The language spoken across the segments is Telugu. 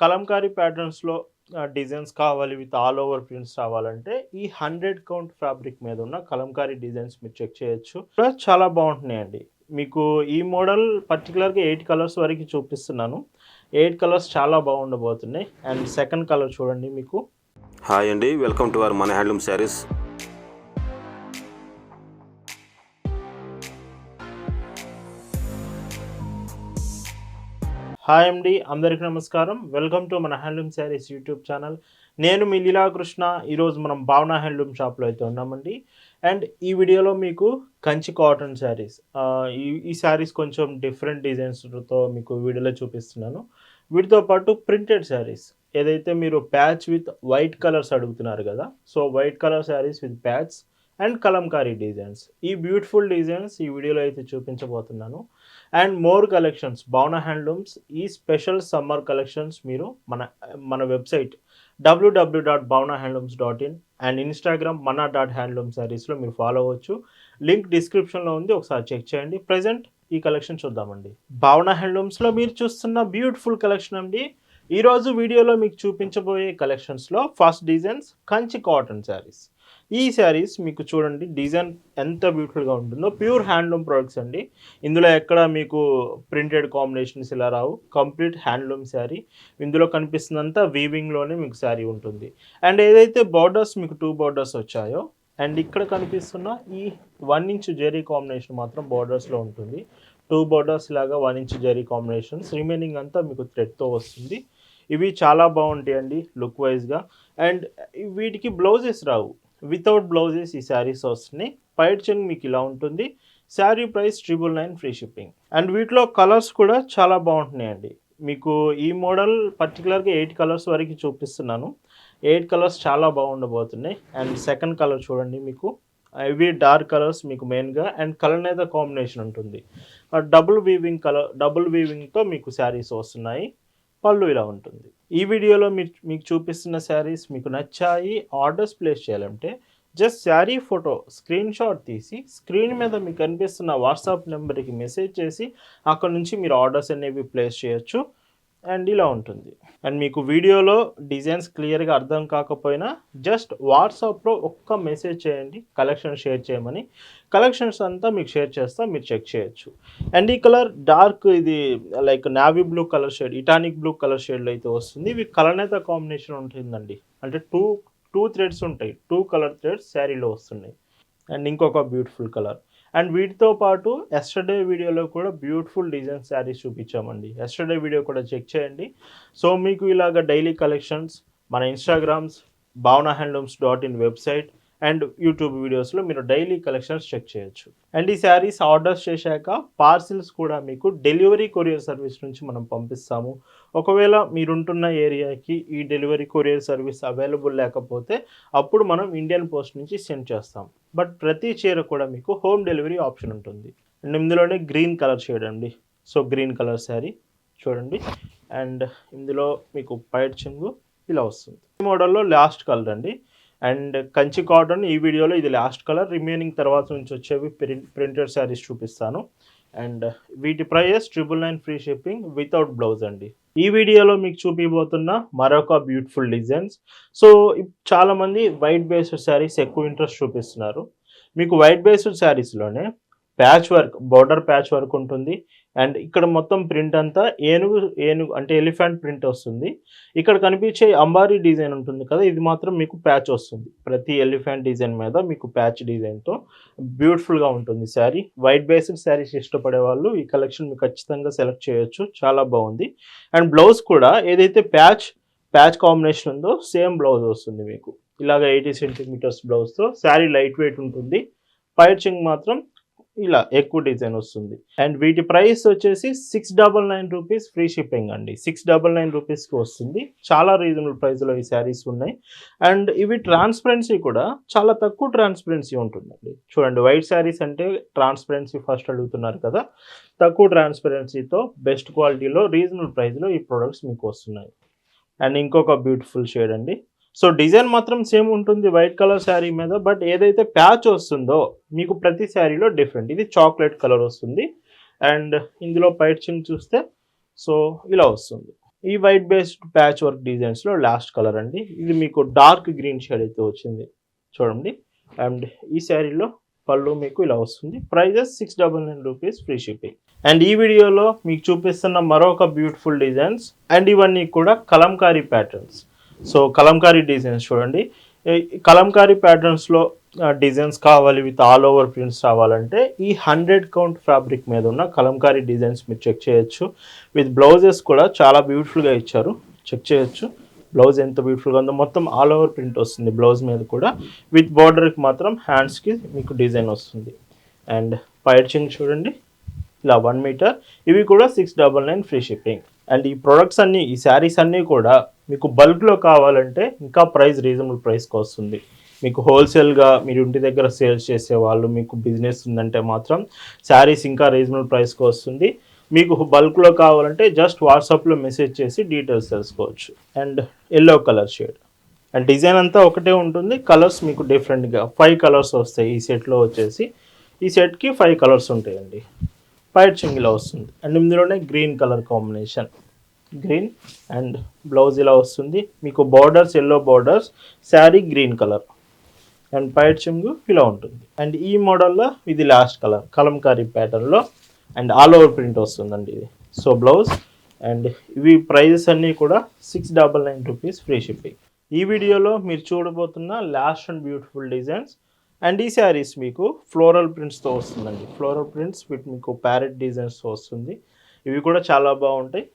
కలంకారీ ప్యాటర్న్స్‌లో డిజైన్స్ కావాలి విత్ ఆల్ ఓవర్ ప్రింట్స్ రావాలంటే ఈ 100 కౌంట్ ఫ్యాబ్రిక్ మీద ఉన్న కలంకారీ డిజైన్స్ మీరు చెక్ చేయొచ్చు. కూడా చాలా బాగుంటున్నాయండి. మీకు ఈ మోడల్ పర్టిక్యులర్‌గా 8 కలర్స్ వరకు చూపిస్తున్నాను. 8 కలర్స్ చాలా బాగుండబోతున్నాయి. అండ్ సెకండ్ కలర్ చూడండి మీకు. హాయ్ అండి, వెల్కమ్ టు అవర్ మన హ్యాండ్లూమ్ శారీస్. హాయ్ అండి, అందరికీ నమస్కారం. వెల్కమ్ టు మన హ్యాండ్లూమ్ శారీస్ యూట్యూబ్ ఛానల్. నేను మీ లీలాకృష్ణ. ఈరోజు మనం భావన హ్యాండ్లూమ్ షాప్లో అయితే ఉన్నామండి. అండ్ ఈ వీడియోలో మీకు కంచి కాటన్ శారీస్, ఈ శారీస్ కొంచెం డిఫరెంట్ డిజైన్స్తో మీకు వీడియోలో చూపిస్తున్నాను. వీటితో పాటు ప్రింటెడ్ శారీస్, ఏదైతే మీరు ప్యాచ్ విత్ వైట్ కలర్స్ అడుగుతున్నారు కదా, so white colour saris with patch and Kalamkari designs, ఈ బ్యూటిఫుల్ డిజైన్స్ ఈ వీడియోలో అయితే చూపించబోతున్నాను. అండ్ మోర్ కలెక్షన్స్, భావన హ్యాండ్లూమ్స్ ఈ స్పెషల్ సమ్మర్ కలెక్షన్స్ మీరు మన website www.bhavanahandlooms.in and Instagram mana.handloom శారీస్లో మీరు ఫాలో అవ్వచ్చు. లింక్ డిస్క్రిప్షన్లో ఉంది, ఒకసారి చెక్ చేయండి. ప్రజెంట్ ఈ కలెక్షన్ చూద్దామండి. భావన హ్యాండ్లూమ్స్లో మీరు చూస్తున్న బ్యూటిఫుల్ కలెక్షన్ అండి. ఈరోజు వీడియోలో మీకు చూపించబోయే కలెక్షన్స్లో first designs Kanchi cotton saris. ఈ శారీస్ మీకు చూడండి డిజైన్ ఎంత బ్యూటిఫుల్గా ఉంటుందో. ప్యూర్ హ్యాండ్లూమ్ ప్రొడక్ట్స్ అండి. ఇందులో ఎక్కడ మీకు ప్రింటెడ్ కాంబినేషన్స్ ఇలా రావు. Complete handloom sari. ఇందులో కనిపిస్తుందంతా వీవింగ్లోనే మీకు శారీ ఉంటుంది. అండ్ ఏదైతే బార్డర్స్ మీకు 2 బార్డర్స్ వచ్చాయో, అండ్ ఇక్కడ కనిపిస్తున్న ఈ 1 ఇంచ్ జెరీ కాంబినేషన్ మాత్రం బార్డర్స్లో ఉంటుంది. 2 బార్డర్స్ లాగా 1 ఇంచ్ జెరీ కాంబినేషన్స్, రిమైనింగ్ అంతా మీకు థ్రెడ్తో వస్తుంది. ఇవి చాలా బాగుంటాయండి లుక్ వైజ్గా. అండ్ వీటికి బ్లౌజెస్ రావు, వితౌట్ బ్లౌజెస్ ఈ శారీస్ వస్తున్నాయి. పైట్ చెంగ్ మీకు ఇలా ఉంటుంది. Sari price 999 free shipping. And వీటిలో కలర్స్ కూడా చాలా బాగుంటున్నాయండి. మీకు ఈ మోడల్ పర్టికులర్గా 8 కలర్స్ వరకు చూపిస్తున్నాను. 8 కలర్స్ చాలా బాగుండబోతున్నాయి. అండ్ సెకండ్ కలర్ చూడండి మీకు. ఇవి డార్క్ కలర్స్ మీకు మెయిన్గా. అండ్ కలర్ నేత కాంబినేషన్ ఉంటుంది. డబుల్ వీవింగ్తో మీకు శారీస్ వస్తున్నాయి. పళ్ళు ఇలా ఉంటుంది. ఈ వీడియోలో మీకు చూపిస్తున్న శారీస్ మీకు నచ్చాయి, ఆర్డర్స్ ప్లేస్ చేయాలంటే just sari photo screen shot తీసి స్క్రీన్ మీద మీకు కనిపిస్తున్న వాట్సాప్ నెంబర్కి మెసేజ్ చేసి అక్కడ నుంచి మీరు ఆర్డర్స్ అనేవి ప్లేస్ చేయొచ్చు. అండ్ ఇలా ఉంటుంది. అండ్ మీకు వీడియోలో డిజైన్స్ క్లియర్గా అర్థం కాకపోయినా జస్ట్ వాట్సాప్లో ఒక్క మెసేజ్ చేయండి, కలెక్షన్ షేర్ చేయమని. కలెక్షన్స్ అంతా మీకు షేర్ చేస్తా, మీరు చెక్ చేయొచ్చు. అండ్ ఈ కలర్ డార్క్, ఇది like navy blue colour shade, ఇటానిక్ బ్లూ కలర్ షేడ్లో అయితే వస్తుంది. ఇవి కలనేత కాంబినేషన్ ఉంటుందండి. అంటే టూ థ్రెడ్స్ ఉంటాయి, 2 కలర్ థ్రెడ్స్ శారీలో వస్తున్నాయి. అండ్ ఇంకొక బ్యూటిఫుల్ కలర్. అండ్ వీటితో పాటు ఎస్టర్డే వీడియోలో కూడా బ్యూటిఫుల్ డిజైన్ శారీస్ చూపించామండి. ఎస్టర్డే వీడియో కూడా చెక్ చేయండి. సో మీకు ఇలాగ డైలీ కలెక్షన్స్ మన Instagrams bhavanahandlooms.in website and YouTube వీడియోస్లో మీరు డైలీ కలెక్షన్స్ చెక్ చేయొచ్చు. అండ్ ఈ శారీస్ ఆర్డర్స్ చేశాక పార్సిల్స్ కూడా మీకు డెలివరీ కొరియర్ సర్వీస్ నుంచి మనం పంపిస్తాము. ఒకవేళ మీరుంటున్న ఏరియాకి ఈ డెలివరీ కొరియర్ సర్వీస్ అవైలబుల్ లేకపోతే అప్పుడు మనం ఇండియన్ పోస్ట్ నుంచి సెండ్ చేస్తాం. బట్ ప్రతి చీర కూడా మీకు హోమ్ డెలివరీ ఆప్షన్ ఉంటుంది. అండ్ ఇందులోనే గ్రీన్ కలర్ షేడ్ అండి. సో గ్రీన్ కలర్ శారీ చూడండి. అండ్ ఇందులో మీకు పైట్ చెంగు ఇలా వస్తుంది. ఈ మోడల్లో లాస్ట్ కలర్ అండి. అండ్ కంచి కాటన్ ఈ వీడియోలో ఇది లాస్ట్ కలర్. రిమైనింగ్ తర్వాత నుంచి వచ్చేవి ప్రింటెడ్ శారీస్ చూపిస్తాను. అండ్ వీటి price 999 free shipping without blouse అండి. ఈ వీడియోలో మీకు చూపిపోతున్న మరొక బ్యూటిఫుల్ డిజైన్స్. సో చాలామంది వైట్ బేస్డ్ శారీస్ ఎక్కువ ఇంట్రెస్ట్ చూపిస్తున్నారు. మీకు వైట్ బేస్డ్ శారీస్లోనే patch work, border patch work ఉంటుంది. అండ్ ఇక్కడ మొత్తం ప్రింట్ అంతా ఏనుగు అంటే ఎలిఫెంట్ ప్రింట్ వస్తుంది. ఇక్కడ కనిపించే అంబారీ డిజైన్ ఉంటుంది కదా, ఇది మాత్రం మీకు ప్యాచ్ వస్తుంది. ప్రతి ఎలిఫెంట్ డిజైన్ మీద మీకు ప్యాచ్ డిజైన్తో బ్యూటిఫుల్గా ఉంటుంది శారీ. వైట్ బేస్డ్ శారీస్ ఇష్టపడే వాళ్ళు ఈ కలెక్షన్ మీకు ఖచ్చితంగా సెలెక్ట్ చేయొచ్చు, చాలా బాగుంది. అండ్ బ్లౌజ్ కూడా ఏదైతే ప్యాచ్ కాంబినేషన్ ఉందో సేమ్ బ్లౌజ్ వస్తుంది మీకు. ఇలాగ 80 సెంటీమీటర్స్ బ్లౌజ్తో శారీ లైట్ వెయిట్ ఉంటుంది. పైచింగ్ మాత్రం ఇలా ఎక్కువ డిజైన్ వస్తుంది. అండ్ వీటి ప్రైస్ వచ్చేసి 699 రూపీస్ ఫ్రీ షిప్పింగ్ అండి. 699 రూపీస్కి వస్తుంది. చాలా రీజనబుల్ ప్రైస్లో ఈ శారీస్ ఉన్నాయి. అండ్ ఇవి ట్రాన్స్పరెన్సీ కూడా చాలా తక్కువ ట్రాన్స్పరెన్సీ ఉంటుందండి. చూడండి, వైట్ శారీస్ అంటే ట్రాన్స్పరెన్సీ ఫస్ట్ అడుగుతున్నారు కదా, తక్కువ ట్రాన్స్పరెన్సీతో బెస్ట్ క్వాలిటీలో రీజనబుల్ ప్రైస్లో ఈ ప్రొడక్ట్స్ మీకు వస్తున్నాయి. అండ్ ఇంకొక బ్యూటిఫుల్ షేడ్ అండి. సో డిజైన్ మాత్రం సేమ్ ఉంటుంది వైట్ కలర్ శారీ మీద, బట్ ఏదైతే ప్యాచ్ వస్తుందో మీకు ప్రతి శారీలో డిఫరెంట్. ఇది చాక్లెట్ కలర్ వస్తుంది. అండ్ ఇందులో పైట్ చింగ్ చూస్తే సో ఇలా వస్తుంది. ఈ వైట్ బేస్డ్ ప్యాచ్ వర్క్ డిజైన్స్లో లాస్ట్ కలర్ అండి. ఇది మీకు డార్క్ గ్రీన్ షేడ్ అయితే వచ్చింది చూడండి. అండ్ ఈ శారీలో పళ్ళు మీకు ఇలా వస్తుంది. Prices 699 rupees, free shipping. And ఈ వీడియోలో మీకు చూపిస్తున్న మరొక బ్యూటిఫుల్ డిజైన్స్ అండ్ ఇవన్నీ కూడా Kalamkari patterns. So Kalamkari designs చూడండి. ఈ కలంకారీ ప్యాటర్న్స్లో డిజైన్స్ కావాలి విత్ ఆల్ ఓవర్ ప్రింట్స్ రావాలంటే ఈ 100 కౌంట్ ఫ్యాబ్రిక్ మీద ఉన్న కలంకారీ డిజైన్స్ మీరు చెక్ చేయొచ్చు. విత్ బ్లౌజెస్ కూడా చాలా బ్యూటిఫుల్గా ఇచ్చారు, చెక్ చేయొచ్చు. బ్లౌజ్ ఎంత బ్యూటిఫుల్గా ఉందో, మొత్తం ఆల్ ఓవర్ ప్రింట్ వస్తుంది బ్లౌజ్ మీద కూడా. విత్ బార్డర్కి మాత్రం హ్యాండ్స్కి మీకు డిజైన్ వస్తుంది. అండ్ పైచింగ్ చూడండి ఇలా 1 మీటర్. ఇవి కూడా 699 ఫ్రీ షిప్పింగ్. అండ్ ఈ ప్రొడక్ట్స్ అన్నీ, ఈ శారీస్ అన్నీ కూడా మీకు బల్క్లో కావాలంటే ఇంకా ప్రైస్ రీజనబుల్ ప్రైస్కి వస్తుంది. మీకు హోల్సేల్గా మీరు ఇంటి దగ్గర సేల్స్ చేసేవాళ్ళు, మీకు బిజినెస్ ఉందంటే మాత్రం శారీస్ ఇంకా రీజనబుల్ ప్రైస్కి వస్తుంది. మీకు బల్క్లో కావాలంటే జస్ట్ వాట్సాప్లో మెసేజ్ చేసి డీటెయిల్స్ తెలుసుకోవచ్చు. And yellow colour shade and design అంతా ఒకటే ఉంటుంది, కలర్స్ మీకు డిఫరెంట్గా 5 కలర్స్ వస్తాయి ఈ సెట్లో వచ్చేసి. ఈ సెట్కి 5 కలర్స్ ఉంటాయండి. పైట్ చింగిలా వస్తుంది. అండ్ ఇందులోనే green colour combination, green and blouse ఇలా వస్తుంది. మీకు borders yellow borders, sari green colour and పైట్ చింగు ఇలా ఉంటుంది. అండ్ ఈ మోడల్లో ఇది లాస్ట్ కలర్ కలంకారీ ప్యాటర్న్లో అండ్ ఆల్ ఓవర్ ప్రింట్ వస్తుందండి ఇది. సో బ్లౌజ్ అండ్ ఇవి ప్రైజెస్ అన్నీ కూడా 699 రూపీస్, ఫ్రీ షిప్పింగ్. ఈ వీడియోలో మీరు చూడబోతున్న last and beautiful designs. And ఈ శారీస్ మీకు ఫ్లోరల్ ప్రింట్స్తో వస్తుందండి. ఫ్లోరల్ ప్రింట్స్ విత్ మీకు ప్యారెట్ డిజైన్స్తో వస్తుంది. ఇవి కూడా చాలా బాగుంటాయి.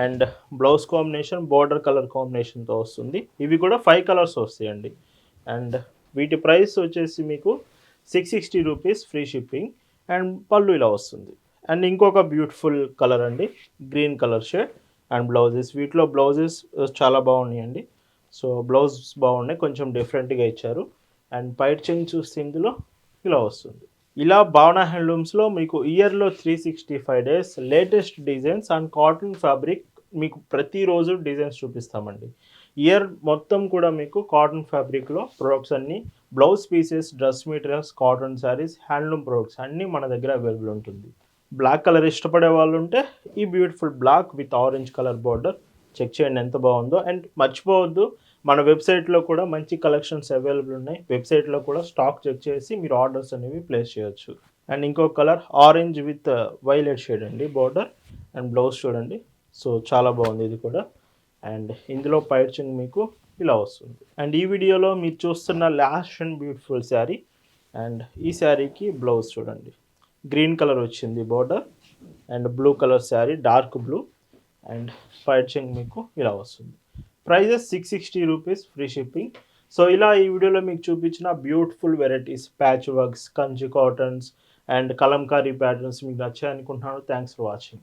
And blouse combination border colour కాంబినేషన్తో వస్తుంది. ఇవి కూడా 5 కలర్స్ వస్తాయండి. అండ్ వీటి ప్రైస్ వచ్చేసి మీకు 660 రూపీస్, ఫ్రీ షిప్పింగ్. అండ్ పళ్ళు ఇలా వస్తుంది. అండ్ ఇంకొక బ్యూటిఫుల్ కలర్ అండి, green colour shade and blouses. వీటిలో బ్లౌజెస్ చాలా బాగున్నాయండి. సో బ్లౌజ్ బాగున్నాయి, కొంచెం డిఫరెంట్గా ఇచ్చారు. అండ్ పైట్ చైన్ చూస్తే ఇందులో ఇలా వస్తుంది. ఇలా భావన హ్యాండ్లూమ్స్లో మీకు ఇయర్లో 365 days latest designs and cotton fabric మీకు ప్రతిరోజు డిజైన్స్ చూపిస్తామండి. ఇయర్ మొత్తం కూడా మీకు కాటన్ ఫ్యాబ్రిక్లో ప్రొడక్ట్స్ అన్నీ, blouse pieces, dress materials, cotton saris, handloom products అన్నీ మన దగ్గర అవైలబుల్ ఉంటుంది. బ్లాక్ కలర్ ఇష్టపడే వాళ్ళు ఉంటే ఈ beautiful black with orange colour border check చేయండి ఎంత బాగుందో. అండ్ మర్చిపోవద్దు, మన వెబ్సైట్లో కూడా మంచి కలెక్షన్స్ అవైలబుల్ ఉన్నాయి. వెబ్సైట్లో కూడా స్టాక్ చెక్ చేసి మీరు ఆర్డర్స్ అనేవి ప్లేస్ చేయొచ్చు. అండ్ ఇంకో colour orange with violet shade అండి బార్డర్. అండ్ బ్లౌజ్ చూడండి, సో చాలా బాగుంది ఇది కూడా. అండ్ ఇందులో పైచింగ్ మీకు ఇలా వస్తుంది. అండ్ ఈ వీడియోలో మీరు చూస్తున్న last and beautiful sari. And ఈ శారీకి బ్లౌజ్ చూడండి, గ్రీన్ కలర్ వచ్చింది border and blue colour sari, dark blue. And పైచింగ్ మీకు ఇలా వస్తుంది. Prices 660 rupees, free shipping. So ఇలా ఈ వీడియోలో మీకు చూపించిన beautiful varieties, patch works, Kanchi cottons and Kalamkari patterns మీకు నచ్చాయి అనుకుంటున్నాను. Thanks for watching.